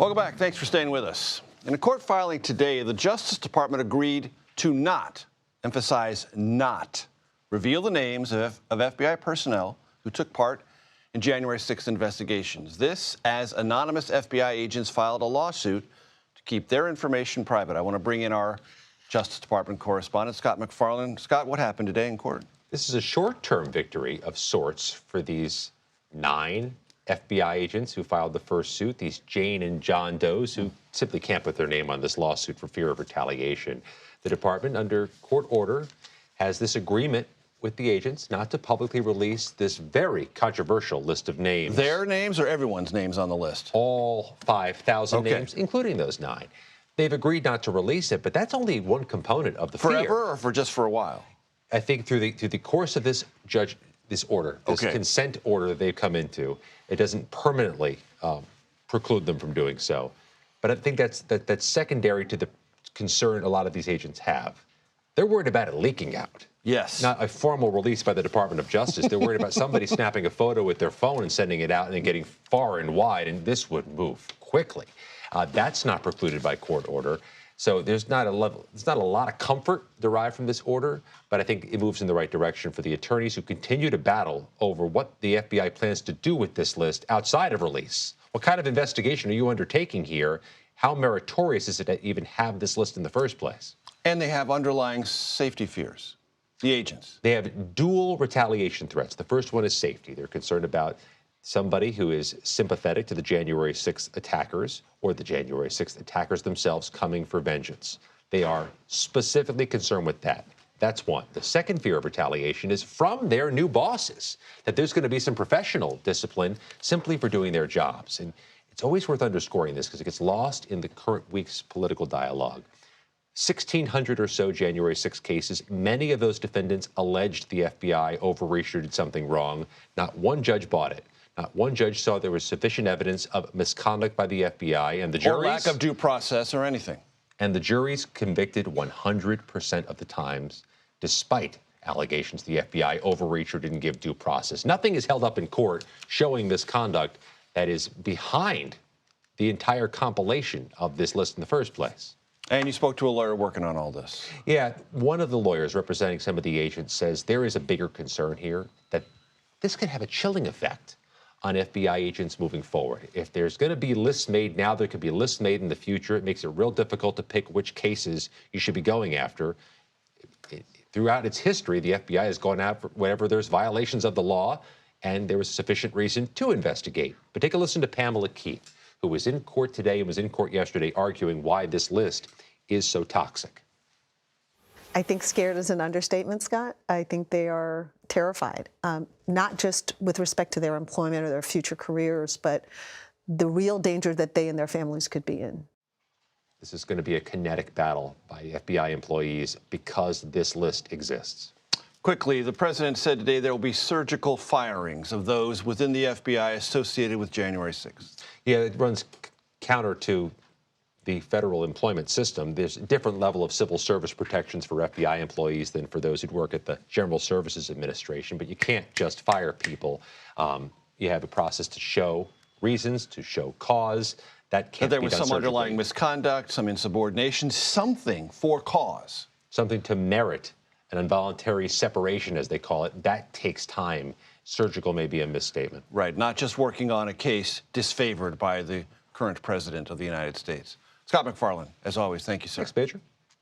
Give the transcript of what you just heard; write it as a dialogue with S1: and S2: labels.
S1: Welcome back. Thanks for staying with us. In a court filing today, the Justice Department agreed to not, emphasize not, reveal the names of FBI personnel who took part in January 6th investigations. This as anonymous FBI agents filed a lawsuit to keep their information private. I want to bring in our Justice Department correspondent, Scott MacFarlane. Scott, what happened today in court?
S2: This is a short-term victory of sorts for these 9 FBI agents who filed the first suit, these Jane and John Does who simply can't put their name on this lawsuit for fear of retaliation. The department, under court order, has this agreement with the agents not to publicly release this very controversial list of names.
S1: Their names or everyone's names on the list?
S2: All 5,000 names, including those 9. They've agreed not to release it, but that's only one component of the fear.
S1: Forever or for just for a while?
S2: I think through the course of this order, this consent order that they've come into, it doesn't permanently preclude them from doing so. But I think that's secondary to the concern a lot of these agents have. They're worried about it leaking out.
S1: Yes.
S2: Not a formal release by the Department of Justice. They're worried about somebody snapping a photo with their phone and sending it out and then getting far and wide, and this would move quickly. That's not precluded by court order. So there's not a lot of comfort derived from this order, but I think it moves in the right direction for the attorneys who continue to battle over what the FBI plans to do with this list outside of release. What kind of investigation are you undertaking here? How meritorious is it to even have this list in the first place?
S1: And they have underlying safety fears, the agents.
S2: They have dual retaliation threats. The first one is safety. They're concerned about somebody who is sympathetic to the January 6th attackers or the January 6th attackers themselves coming for vengeance. They are specifically concerned with that. That's one. The second fear of retaliation is from their new bosses, that there's going to be some professional discipline simply for doing their jobs. And it's always worth underscoring this because it gets lost in the current week's political dialogue. 1,600 or so January 6 cases. Many of those defendants alleged the FBI overreached or did something wrong. Not one judge bought it. Not one judge saw there was sufficient evidence of misconduct by the FBI, and the juries,
S1: or lack of due process or anything.
S2: And the juries convicted 100% of the times, despite allegations the FBI overreached or didn't give due process. Nothing is held up in court showing misconduct that is behind the entire compilation of this list in the first place.
S1: And you spoke to a lawyer working on all this.
S2: Yeah, one of the lawyers representing some of the agents says there is a bigger concern here, that this could have a chilling effect on FBI agents moving forward. If there's going to be lists made now, there could be lists made in the future. It makes it real difficult to pick which cases you should be going after. Throughout its history, the FBI has gone after whenever there's violations of the law, and there was sufficient reason to investigate. But take a listen to Pamela Keith, who was in court today and was in court yesterday arguing why this list is so toxic.
S3: I think scared is an understatement, Scott. I think they are terrified, not just with respect to their employment or their future careers, but the real danger that they and their families could be in.
S2: This is going to be a kinetic battle by FBI employees because this list exists.
S1: Quickly, the president said today there will be surgical firings of those within the FBI associated with January 6th.
S2: Yeah, it runs counter to the federal employment system. There's a different level of civil service protections for FBI employees than for those who work at the General Services Administration, but you can't just fire people. You have a process to show reasons, to show cause. That can't be done
S1: surgically. There was some underlying misconduct, some insubordination, something for cause.
S2: Something to merit an involuntary separation, as they call it. That takes time. Surgical may be a misstatement.
S1: Right, not just working on a case disfavored by the current president of the United States. Scott MacFarlane, as always, thank you, sir.
S2: Thanks, Major.